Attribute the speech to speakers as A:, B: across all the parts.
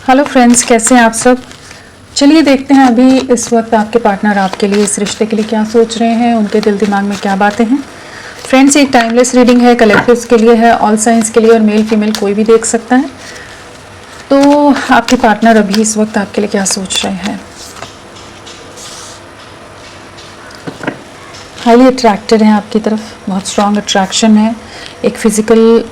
A: Hello friends, कैसे हैं आप सब। चलिए देखते हैं अभी इस वक्त आपके पार्टनर आपके लिए, इस रिश्ते के लिए क्या सोच रहे हैं, उनके दिल दिमाग में क्या बातें हैं। फ्रेंड्स, एक टाइमलेस रीडिंग है, कलेक्टिव्स के लिए है, ऑल साइंस के लिए, और मेल फीमेल कोई भी देख सकता है। तो आपके पार्टनर अभी इस वक्त आपके लिए क्या सोच रहे हैं। हाईली अट्रैक्टेड हैं आपकी तरफ, बहुत स्ट्रॉन्ग अट्रैक्शन है, एक फिजिकल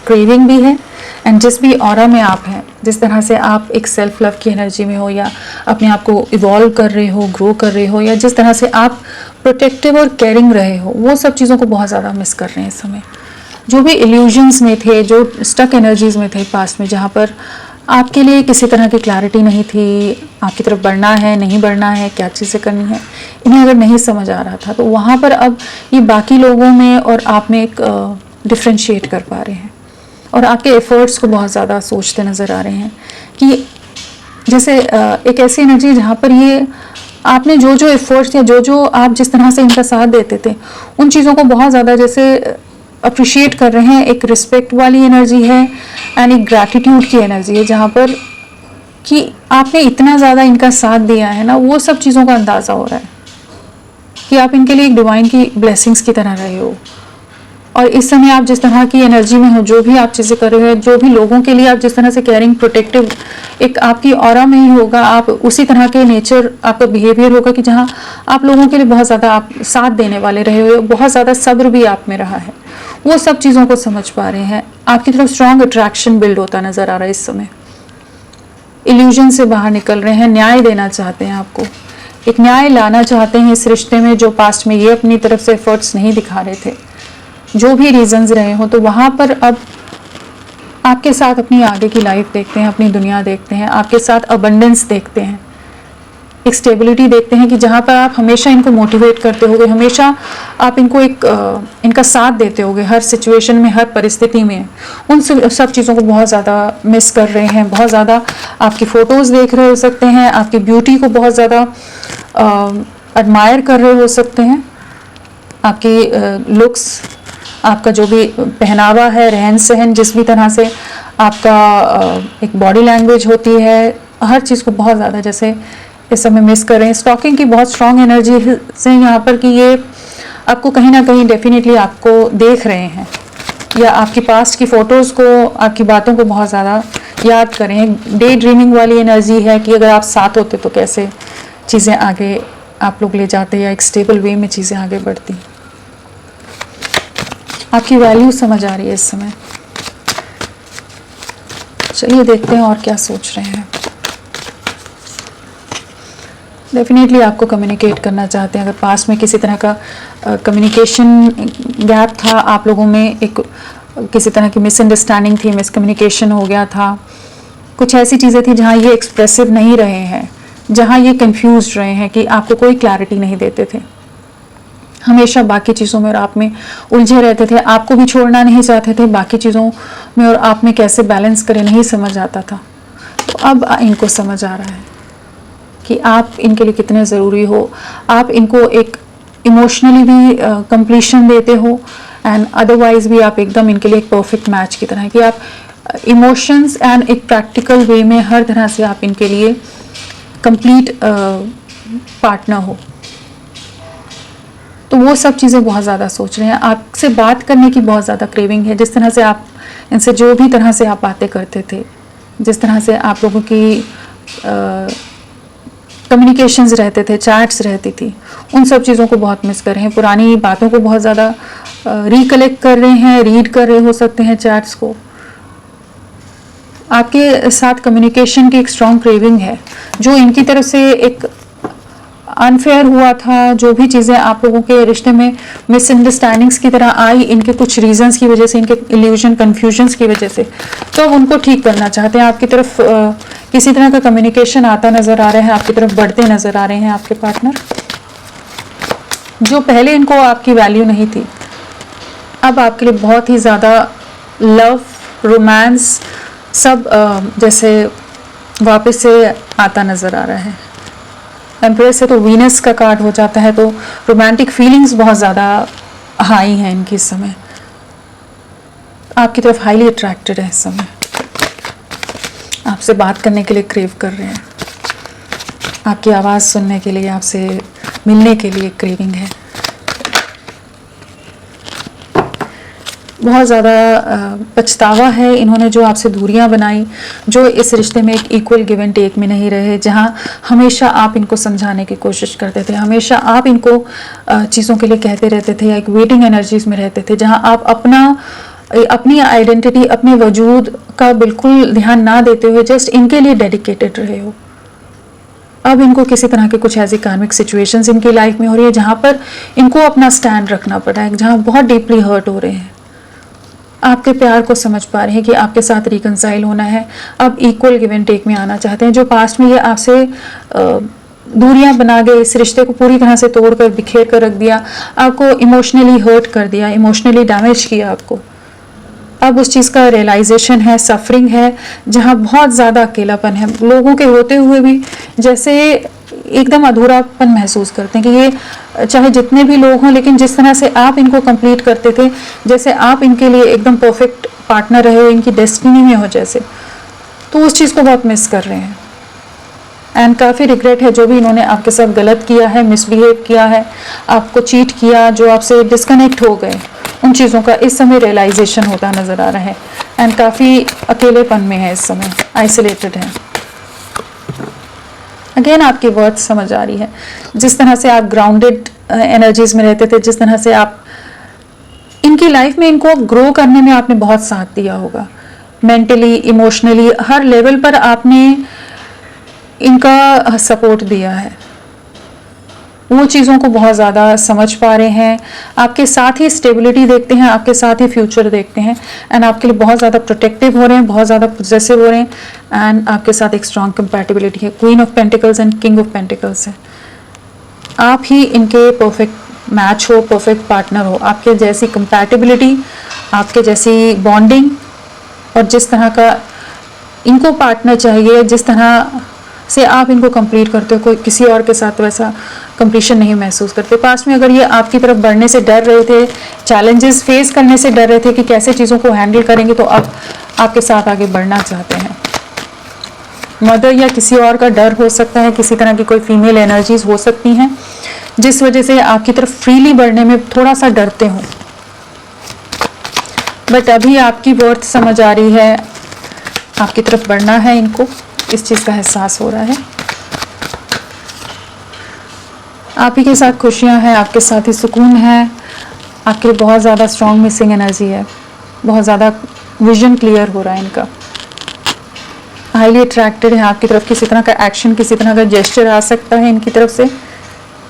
A: क्रेविंग भी है। एंड जिस भी ऑरा में आप हैं, जिस तरह से आप एक सेल्फ लव की एनर्जी में हो, या अपने आप को इवॉल्व कर रहे हो, ग्रो कर रहे हो, या जिस तरह से आप प्रोटेक्टिव और केयरिंग रहे हो, वो सब चीज़ों को बहुत ज़्यादा मिस कर रहे हैं इस समय। जो भी इल्यूजन्स में थे, जो स्टक एनर्जीज में थे पास्ट में, जहाँ पर आपके लिए किसी तरह की क्लैरिटी नहीं थी, आपकी तरफ बढ़ना है नहीं बढ़ना है, क्या चीज़ें करनी है, इन्हें अगर नहीं समझ आ रहा था, तो वहाँ पर अब ये बाकी लोगों में और आप में एक डिफ्रेंशिएट कर पा रहे हैं। और आपके एफर्ट्स को बहुत ज़्यादा सोचते नज़र आ रहे हैं कि जैसे एक ऐसी एनर्जी जहाँ पर ये आपने जो जो एफर्ट्स या जो जो आप जिस तरह से इनका साथ देते थे, उन चीज़ों को बहुत ज़्यादा जैसे अप्रिशिएट कर रहे हैं। एक रिस्पेक्ट वाली एनर्जी है एंड एक ग्रैटिट्यूड की एनर्जी है, जहाँ पर कि आपने इतना ज़्यादा इनका साथ दिया है ना, वो सब चीज़ों का अंदाज़ा हो रहा है कि आप इनके लिए एक डिवाइन की ब्लेसिंग्स की तरह रहे हो। और इस समय आप जिस तरह की एनर्जी में हो, जो भी आप चीज़ें कर रहे हो, जो भी लोगों के लिए आप जिस तरह से केयरिंग प्रोटेक्टिव एक आपकी ऑरा में ही होगा, आप उसी तरह के नेचर आपका बिहेवियर होगा कि जहाँ आप लोगों के लिए बहुत ज़्यादा आप साथ देने वाले रहे हो, बहुत ज़्यादा सब्र भी आप में रहा है। वो सब चीज़ों को समझ पा रहे हैं। आपकी तरफ स्ट्रॉन्ग अट्रैक्शन बिल्ड होता नज़र आ रहा है इस समय। इल्यूजन से बाहर निकल रहे हैं, न्याय देना चाहते हैं आपको, एक न्याय लाना चाहते हैं इस रिश्ते में, जो पास्ट में ये अपनी तरफ से एफर्ट्स नहीं दिखा रहे थे, जो भी रीजंस रहे हो। तो वहाँ पर अब आपके साथ अपनी आगे की लाइफ देखते हैं, अपनी दुनिया देखते हैं, आपके साथ अबंडेंस देखते हैं, एक स्टेबिलिटी देखते हैं कि जहाँ पर आप हमेशा इनको मोटिवेट करते होगे, हमेशा आप इनको एक इनका साथ देते होगे हर सिचुएशन में, हर परिस्थिति में। उन सब चीज़ों को बहुत ज़्यादा मिस कर रहे हैं। बहुत ज़्यादा आपकी फ़ोटोज़ देख रहे हो सकते हैं, आपकी ब्यूटी को बहुत ज़्यादा एडमायर कर रहे हो सकते हैं, आपकी लुक्स, आपका जो भी पहनावा है, रहन सहन, जिस भी तरह से आपका एक बॉडी लैंग्वेज होती है, हर चीज़ को बहुत ज़्यादा जैसे इस समय मिस कर रहे हैं। स्टॉकिंग की बहुत स्ट्रॉन्ग एनर्जी से यहाँ पर कि ये आपको कहीं ना कहीं डेफिनेटली आपको देख रहे हैं, या आपकी पास्ट की फ़ोटोज़ को, आपकी बातों को बहुत ज़्यादा याद कर रहे हैं। डे ड्रीमिंग वाली एनर्जी है कि अगर आप साथ होते तो कैसे चीज़ें आगे आप लोग ले जाते, या एक स्टेबल वे में चीज़ें आगे बढ़ती। आपकी वैल्यू समझ आ रही है इस समय। चलिए देखते हैं और क्या सोच रहे हैं। डेफिनेटली आपको कम्युनिकेट करना चाहते हैं। अगर पास्ट में किसी तरह का कम्युनिकेशन गैप था, आप लोगों में एक किसी तरह की मिसअंडरस्टैंडिंग थी, मिसकम्युनिकेशन हो गया था, कुछ ऐसी चीज़ें थी जहाँ ये एक्सप्रेसिव नहीं रहे हैं, जहाँ ये कंफ्यूज रहे हैं कि आपको कोई क्लैरिटी नहीं देते थे, हमेशा बाकी चीज़ों में और आप में उलझे रहते थे, आपको भी छोड़ना नहीं चाहते थे, बाकी चीज़ों में और आप में कैसे बैलेंस करें नहीं समझ आता था। तो अब इनको समझ आ रहा है कि आप इनके लिए कितने ज़रूरी हो। आप इनको एक इमोशनली भी कंप्लीशन देते हो, एंड अदरवाइज भी आप एकदम इनके लिए एक परफेक्ट मैच की तरह है, कि आप इमोशंस एंड एक प्रैक्टिकल वे में हर तरह से आप इनके लिए कंप्लीट पार्टनर हो। तो वो सब चीज़ें बहुत ज़्यादा सोच रहे हैं। आपसे बात करने की बहुत ज़्यादा क्रेविंग है। जिस तरह से आप इनसे जो भी तरह से आप बातें करते थे, जिस तरह से आप लोगों की कम्युनिकेशंस रहते थे, चैट्स रहती थी, उन सब चीज़ों को बहुत मिस कर रहे हैं। पुरानी बातों को बहुत ज़्यादा रिकलेक्ट कर रहे हैं, रीड कर रहे हो सकते हैं चैट्स को। आपके साथ कम्युनिकेशन की एक स्ट्रॉन्ग क्रेविंग है, जो इनकी तरफ से एक अनफेयर हुआ था, जो भी चीज़ें आप लोगों के रिश्ते में मिसअंडरस्टैंडिंग्स की तरह आई, इनके कुछ रीजंस की वजह से, इनके इल्यूजन कन्फ्यूजन्स की वजह से, तो अब उनको ठीक करना चाहते हैं। आपकी तरफ किसी तरह का कम्युनिकेशन आता नज़र आ रहा है, आपकी तरफ बढ़ते नज़र आ रहे हैं आपके पार्टनर। जो पहले इनको आपकी वैल्यू नहीं थी, अब आपके लिए बहुत ही ज़्यादा लव, रोमांस सब जैसे वापस से आता नज़र आ रहा है। एम्प्रेस से तो वीनस का कार्ड हो जाता है, तो रोमांटिक फीलिंग्स बहुत ज़्यादा हाई हैं इनकी इस समय। आपकी तरफ हाईली अट्रैक्टेड है इस समय। आपसे बात करने के लिए क्रेव कर रहे हैं, आपकी आवाज़ सुनने के लिए, आपसे मिलने के लिए क्रेविंग है। बहुत ज़्यादा पछतावा है इन्होंने जो आपसे दूरियां बनाई, जो इस रिश्ते में एक इक्वल गिव एंड टेक में नहीं रहे, जहां हमेशा आप इनको समझाने की कोशिश करते थे, हमेशा आप इनको चीज़ों के लिए कहते रहते थे, या एक वेटिंग एनर्जीज में रहते थे, जहां आप अपनी आइडेंटिटी, अपने वजूद का बिल्कुल ध्यान ना देते हुए जस्ट इनके लिए डेडिकेटेड रहे हो। अब इनको किसी तरह के कुछ ऐसी कार्मिक सिचुएशंस इनकी लाइफ में हो रही है जहाँ पर इनको अपना स्टैंड रखना पड़ा है, जहाँ बहुत डीपली हर्ट हो रहे हैं, आपके प्यार को समझ पा रहे हैं कि आपके साथ रिकंसाइल होना है, अब इक्वल गिव एंड टेक में आना चाहते हैं। जो पास्ट में ये आपसे दूरियां बना गए, इस रिश्ते को पूरी तरह से तोड़ कर बिखेर कर रख दिया, आपको इमोशनली हर्ट कर दिया, इमोशनली डैमेज किया आपको, अब उस चीज़ का रियलाइजेशन है, सफरिंग है, जहाँ बहुत ज़्यादा अकेलापन है, लोगों के होते हुए भी जैसे एकदम अधूरापन महसूस करते हैं कि ये चाहे जितने भी लोग हों, लेकिन जिस तरह से आप इनको कंप्लीट करते थे, जैसे आप इनके लिए एकदम परफेक्ट पार्टनर रहे हो, इनकी डेस्टिनी में हो जैसे, तो उस चीज़ को बहुत मिस कर रहे हैं। एंड काफ़ी रिग्रेट है जो भी इन्होंने आपके साथ गलत किया है, मिसबिहेव किया है, आपको चीट किया, जो आपसे डिस्कनेक्ट हो गए, उन चीज़ों का इस समय रियलाइजेशन होता नज़र आ रहा है। एंड काफ़ी अकेलेपन में है इस समय, आइसोलेटेड है। अगेन आपकी वर्थ समझ आ रही है, जिस तरह से आप ग्राउंडेड एनर्जीज में रहते थे, जिस तरह से आप इनकी लाइफ में इनको ग्रो करने में आपने बहुत साथ दिया होगा, मेंटली, इमोशनली, हर लेवल पर आपने इनका सपोर्ट दिया है, वो चीज़ों को बहुत ज़्यादा समझ पा रहे हैं, आपके साथ ही स्टेबिलिटी देखते हैं, आपके साथ ही फ्यूचर देखते हैं, एंड आपके लिए बहुत ज़्यादा प्रोटेक्टिव हो रहे हैं, बहुत ज़्यादा पोजेसिव हो रहे हैं, एंड आपके साथ एक स्ट्रॉन्ग कंपैटिबिलिटी है। Queen of pentacles and king of pentacles है, आप ही इनके परफेक्ट मैच हो, परफेक्ट पार्टनर हो, आपके जैसी कंपैटिबिलिटी, आपके जैसी बॉन्डिंग, और जिस तरह का इनको पार्टनर चाहिए, जिस तरह से आप इनको कंप्लीट करते हो, कोई किसी और के साथ वैसा कंप्लीशन नहीं महसूस करते। पास्ट में अगर ये आपकी तरफ बढ़ने से डर रहे थे, चैलेंजेस फेस करने से डर रहे थे कि कैसे चीज़ों को हैंडल करेंगे, तो अब आपके साथ आगे बढ़ना चाहते हैं। मदर या किसी और का डर हो सकता है, किसी तरह की कोई फीमेल एनर्जीज हो सकती हैं, जिस वजह से आपकी तरफ फ्रीली बढ़ने में थोड़ा सा डरते हो, बट अभी आपकी वर्थ समझ आ रही है, आपकी तरफ बढ़ना है, इनको इस चीज़ का एहसास हो रहा है। आप ही के साथ खुशियां हैं, आपके साथ ही सुकून है, आपके लिए बहुत ज़्यादा स्ट्रॉन्ग मिसिंग एनर्जी है, बहुत ज़्यादा विजन क्लियर हो रहा है इनका, हाईली अट्रैक्टेड है आपकी तरफ, किसी तरह का एक्शन, किसी तरह का जेस्चर आ सकता है इनकी तरफ से,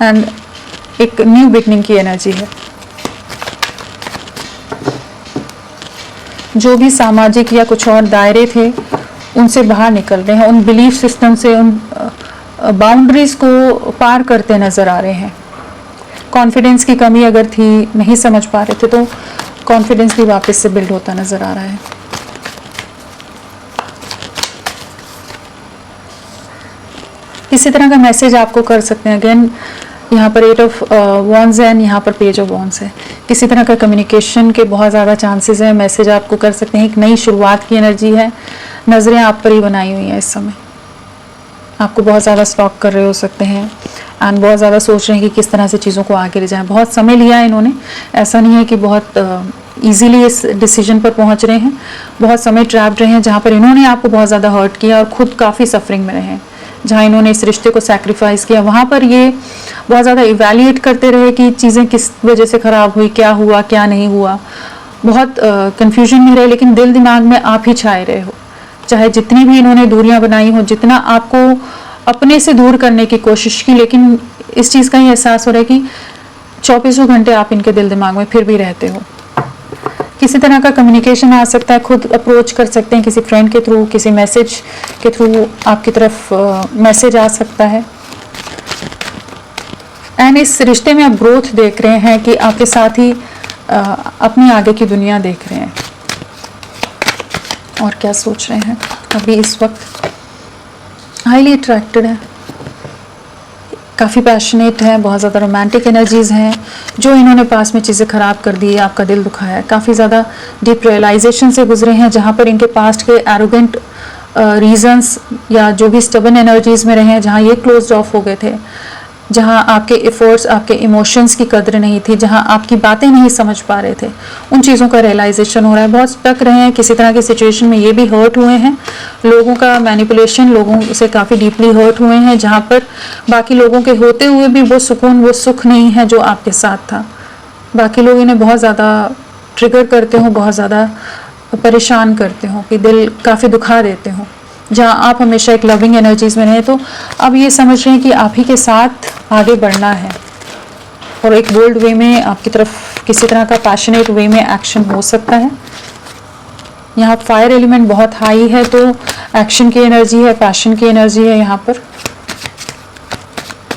A: एंड एक न्यू बिगनिंग की एनर्जी है। जो भी सामाजिक या कुछ और दायरे थे उनसे बाहर निकल रहे हैं, उन बिलीफ सिस्टम से, उन बाउंड्रीज को पार करते नज़र आ रहे हैं। कॉन्फिडेंस की कमी अगर थी, नहीं समझ पा रहे थे, तो कॉन्फिडेंस भी वापस से बिल्ड होता नज़र आ रहा है। किसी तरह का मैसेज आपको कर सकते हैं, अगेन यहाँ पर 8 ऑफ वॉन्ड्स है, यहाँ पर पेज ऑफ वॉन्ड्स है, किसी तरह का कम्युनिकेशन के बहुत ज़्यादा चांसेस हैं, मैसेज आपको कर सकते हैं, एक नई शुरुआत की एनर्जी है, नज़रें आप पर ही बनाई हुई हैं इस समय, आपको बहुत ज़्यादा स्टॉक कर रहे हो सकते हैं, एंड बहुत ज़्यादा सोच रहे हैं कि किस तरह से चीज़ों को आगे ले जाएं। बहुत समय लिया है इन्होंने, ऐसा नहीं है कि बहुत ईजीली इस डिसीजन पर पहुंच रहे हैं, बहुत समय ट्रैप्ड रहे हैं, जहाँ पर इन्होंने आपको बहुत ज़्यादा हर्ट किया और खुद काफ़ी सफरिंग में रहे हैं, जहाँ इन्होंने इस रिश्ते को सैक्रिफाइस किया, वहाँ पर ये बहुत ज़्यादा इवैल्यूएट करते रहे कि चीज़ें किस वजह से ख़राब हुई, क्या हुआ, क्या नहीं हुआ, बहुत कन्फ्यूजन में रहे, लेकिन दिल दिमाग में आप ही छाए रहे हो, चाहे जितनी भी इन्होंने दूरियां बनाई हो, जितना आपको अपने से दूर करने की कोशिश की, लेकिन इस चीज़ का ही एहसास हो रहा है कि 24 घंटे आप इनके दिल दिमाग में फिर भी रहते हो। किसी तरह का कम्युनिकेशन आ सकता है, खुद अप्रोच कर सकते हैं किसी फ्रेंड के थ्रू, किसी मैसेज के थ्रू आपकी तरफ मैसेज आ सकता है, एंड इस रिश्ते में आप ग्रोथ देख रहे हैं कि आपके साथ ही अपनी आगे की दुनिया देख रहे हैं। और क्या सोच रहे हैं अभी इस वक्त? हाईली अट्रैक्टेड है, काफ़ी पैशनेट है, बहुत ज़्यादा रोमांटिक एनर्जीज़ हैं, जो इन्होंने पास में चीज़ें ख़राब कर दी है, आपका दिल दुखाया है, काफ़ी ज़्यादा डीप रियलाइजेशन से गुजरे हैं, जहाँ पर इनके पास्ट के एरोगेंट रीजंस या जो भी स्टबन एनर्जीज में रहे हैं, जहाँ ये क्लोज्ड ऑफ हो गए थे, जहाँ आपके एफर्ट्स, आपके इमोशंस की कद्र नहीं थी, जहाँ आपकी बातें नहीं समझ पा रहे थे, उन चीज़ों का रियलाइजेशन हो रहा है। बहुत स्टक रहे हैं किसी तरह की सिचुएशन में, ये भी हर्ट हुए हैं, लोगों का मैनिपुलेशन, लोगों से काफ़ी डीपली हर्ट हुए हैं, जहाँ पर बाकी लोगों के होते हुए भी वो सुकून, वो सुख नहीं है जो आपके साथ था। बाकी लोग इन्हें बहुत ज़्यादा ट्रिगर करते हो, बहुत ज़्यादा परेशान करते हो, कि दिल काफ़ी दुखा देते हो, जहाँ आप हमेशा एक लविंग एनर्जीज में रहें। तो अब ये समझ रहे हैं कि आप ही के साथ आगे बढ़ना है, और एक बोल्ड वे में आपकी तरफ किसी तरह का पैशनेट वे में एक्शन हो सकता है। यहाँ फायर एलिमेंट बहुत हाई है, तो एक्शन की एनर्जी है, पैशन की एनर्जी है। यहाँ पर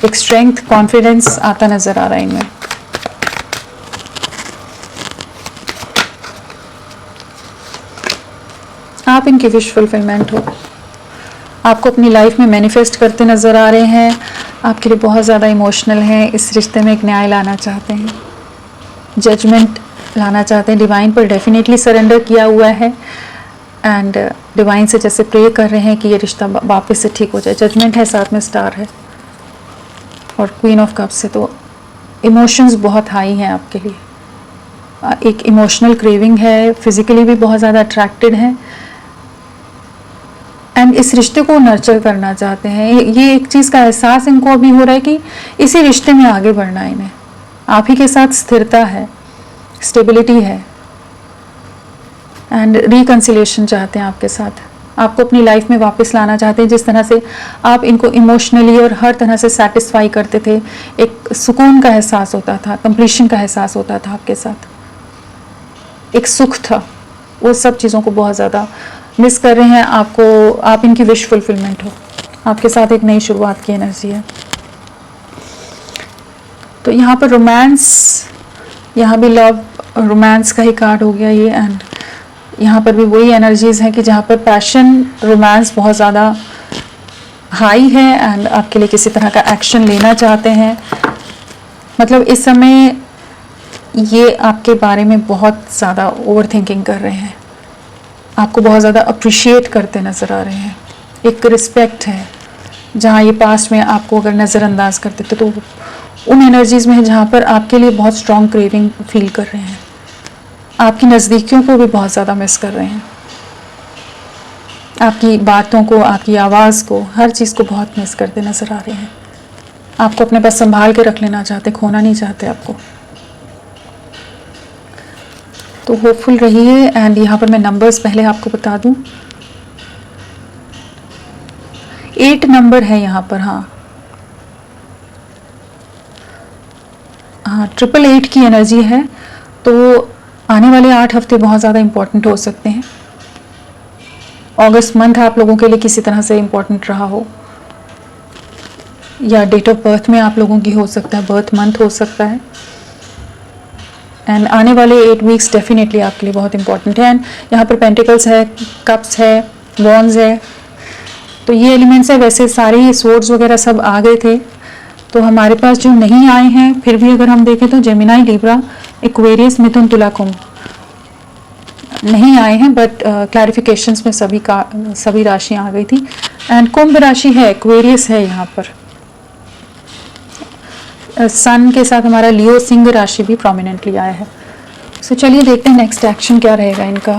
A: एक स्ट्रेंथ, कॉन्फिडेंस आता नजर आ रहा है इनमें। आप इनकी विश फुलफिलमेंट हो, आपको अपनी लाइफ में मैनिफेस्ट करते नज़र आ रहे हैं, आपके लिए बहुत ज़्यादा इमोशनल हैं, इस रिश्ते में एक न्याय लाना चाहते हैं, जजमेंट लाना चाहते हैं, डिवाइन पर डेफिनेटली सरेंडर किया हुआ है, एंड डिवाइन से जैसे प्रे कर रहे हैं कि ये रिश्ता वापस से ठीक हो जाए। जजमेंट है, साथ में स्टार है, और क्वीन ऑफ कप्स से, तो इमोशंस बहुत हाई हैं आपके लिए, एक इमोशनल क्रेविंग है, फिजिकली भी बहुत ज़्यादा अट्रैक्टेड है, एंड इस रिश्ते को नर्चर करना चाहते हैं। ये एक चीज़ का एहसास इनको अभी हो रहा है कि इसी रिश्ते में आगे बढ़ना है इन्हें, आप ही के साथ स्थिरता है, स्टेबिलिटी है, एंड रिकंसिलेशन चाहते हैं आपके साथ, आपको अपनी लाइफ में वापस लाना चाहते हैं। जिस तरह से आप इनको इमोशनली और हर तरह से सेटिस्फाई करते थे, एक सुकून का एहसास होता था, कंप्लीशन का एहसास होता था आपके साथ, एक सुख था, वो सब चीज़ों को बहुत ज़्यादा मिस कर रहे हैं। आपको, आप इनकी विश फुलफिलमेंट हो, आपके साथ एक नई शुरुआत की एनर्जी है। तो यहाँ पर रोमांस, यहाँ भी लव रोमांस का ही कार्ड हो गया ये, एंड यहाँ पर भी वही एनर्जीज हैं कि जहाँ पर पैशन, रोमांस बहुत ज़्यादा हाई है, एंड आपके लिए किसी तरह का एक्शन लेना चाहते हैं। मतलब इस समय ये आपके बारे में बहुत ज़्यादा ओवर थिंकिंग कर रहे हैं, आपको बहुत ज़्यादा अप्रिशिएट करते नज़र आ रहे हैं, एक रिस्पेक्ट है। जहाँ ये पास्ट में आपको अगर नज़रअंदाज करते थे, तो उन एनर्जीज़ में है जहाँ पर आपके लिए बहुत स्ट्रॉन्ग क्रेविंग फील कर रहे हैं, आपकी नज़दीकियों को भी बहुत ज़्यादा मिस कर रहे हैं, आपकी बातों को, आपकी आवाज़ को, हर चीज़ को बहुत मिस करते नज़र आ रहे हैं। आपको अपने पास संभाल के रख लेना चाहते, खोना नहीं चाहते आपको। तो होपफुल रहिए। एंड यहाँ पर मैं नंबर्स पहले आपको बता दूँ, 8 नंबर है यहाँ पर। हाँ, 888 की एनर्जी है। तो आने वाले 8 हफ्ते बहुत ज़्यादा इम्पोर्टेंट हो सकते हैं। अगस्त मंथ आप लोगों के लिए किसी तरह से इम्पोर्टेंट रहा हो, या डेट ऑफ बर्थ में आप लोगों की हो सकता है, बर्थ मंथ हो सकता है। एंड आने वाले 8 वीक्स डेफिनेटली आपके लिए बहुत इंपॉर्टेंट है। एंड यहाँ पर पेंटिकल्स है, कप्स है, वॉन्ड्स है, तो ये एलिमेंट्स है। वैसे सारे ही स्वॉर्ड्स वगैरह सब आ गए थे, तो हमारे पास जो नहीं आए हैं फिर भी अगर हम देखें तो जेमिनाई, लिब्रा, एक्वेरियस, मिथुन, तुला, कुंभ नहीं आए हैं, बट क्लैरिफिकेशंस में सभी राशियाँ आ गई थी। एंड कुंभ राशि है, एक्वेरियस है यहाँ पर, सन के साथ हमारा लियो, सिंह राशि भी प्रोमिनेंटली आया है। सो चलिए देखते हैं नेक्स्ट एक्शन क्या रहेगा इनका,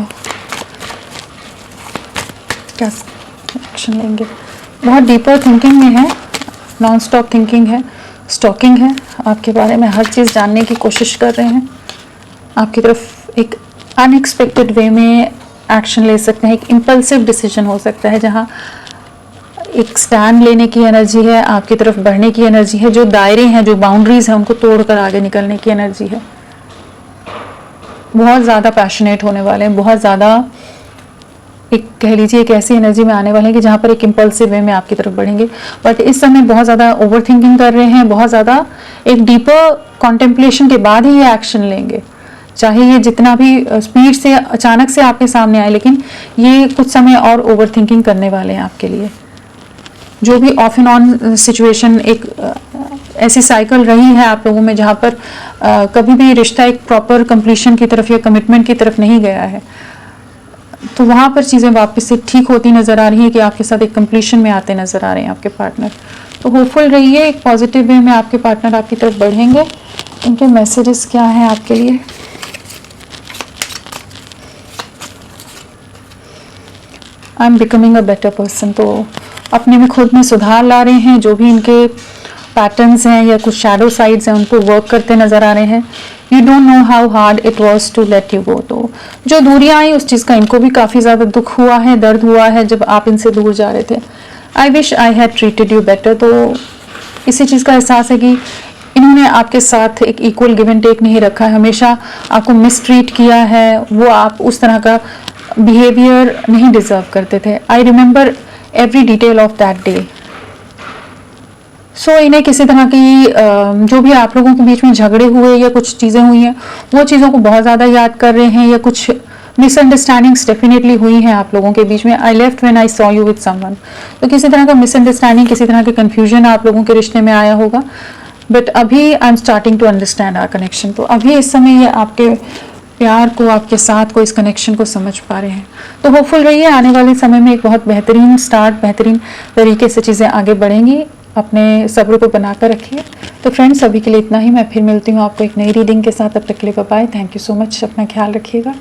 A: क्या एक्शन लेंगे। बहुत डीपर थिंकिंग में है, नॉन स्टॉप थिंकिंग है, स्टॉकिंग है, आपके बारे में हर चीज़ जानने की कोशिश कर रहे हैं। आपकी तरफ एक अनएक्सपेक्टेड वे में एक्शन ले सकते हैं, एक इम्पल्सिव डिसीजन हो सकता है, जहाँ एक स्टैंड लेने की एनर्जी है, आपकी तरफ बढ़ने की एनर्जी है, जो दायरे हैं, जो बाउंड्रीज हैं, उनको तोड़कर आगे निकलने की एनर्जी है। बहुत ज़्यादा पैशनेट होने वाले हैं, बहुत ज़्यादा एक कह लीजिए एक ऐसी एनर्जी में आने वाले हैं कि जहाँ पर एक इम्पल्सिव वे में आपकी तरफ बढ़ेंगे। बट इस समय बहुत ज़्यादा ओवर थिंकिंग कर रहे हैं, बहुत ज़्यादा एक डीपर कॉन्टेम्पलेशन के बाद ही ये एक्शन लेंगे, चाहे ये जितना भी स्पीड से अचानक से आपके सामने आए, लेकिन ये कुछ समय और ओवर थिंकिंग करने वाले हैं आपके लिए। जो भी ऑफ एंड ऑन सिचुएशन, एक ऐसी साइकिल रही है आप लोगों में जहाँ पर कभी भी रिश्ता एक प्रॉपर कंप्लीशन की तरफ या कमिटमेंट की तरफ नहीं गया है, तो वहाँ पर चीज़ें वापस से ठीक होती नज़र आ रही हैं कि आपके साथ एक कंप्लीशन में आते नज़र आ रहे हैं आपके पार्टनर। तो होपफुल रहिए, एक पॉजिटिव वे में आपके पार्टनर आपकी तरफ बढ़ेंगे। इनके मैसेजेस क्या हैं आपके लिए? I am becoming a better person. तो अपने में खुद में सुधार ला रहे हैं, जो भी इनके पैटर्न्स हैं या कुछ शैडो साइड्स हैं उनको वर्क करते नज़र आ रहे हैं। You don't know how hard it was to let you go. तो जो दूरियां आई उस चीज़ का इनको भी काफ़ी ज़्यादा दुख हुआ है, दर्द हुआ है जब आप इनसे दूर जा रहे थे। I wish I had treated you better. तो इसी चीज़ का एहसास है कि इन्होंने आपके साथ एक इक्वल गिव एंड टेक नहीं रखा है, हमेशा आपको मिसट्रीट किया है। वो आप उस तरह का बिहेवियर नहीं डिजर्व करते थे। I remember every detail of that day. So इन्हें किसी तरह की जो भी आप लोगों के बीच में झगड़े हुए या कुछ चीज़ें हुई हैं वो चीज़ों को बहुत ज़्यादा याद कर रहे हैं, या कुछ मिसअंडरस्टैंडिंग्स डेफिनेटली हुई हैं आप लोगों के बीच में। I left when I saw you with someone. तो किसी तरह का मिसअंडरस्टैंडिंग, किसी तरह के कन्फ्यूजन आप लोगों के रिश्ते में आया होगा। बट अभी I am starting to understand our connection. तो अभी इस समय ये आपके प्यार को, आपके साथ को, इस कनेक्शन को समझ पा रहे हैं। तो होपफुल रहिए, आने वाले समय में एक बहुत बेहतरीन स्टार्ट, बेहतरीन तरीके से चीज़ें आगे बढ़ेंगी। अपने सब्र को बनाकर रखिए। तो फ्रेंड्स, अभी के लिए इतना ही। मैं फिर मिलती हूँ आपको एक नई रीडिंग के साथ। तब तक के लिए bye bye. Thank you so much. अपना ख्याल रखिएगा।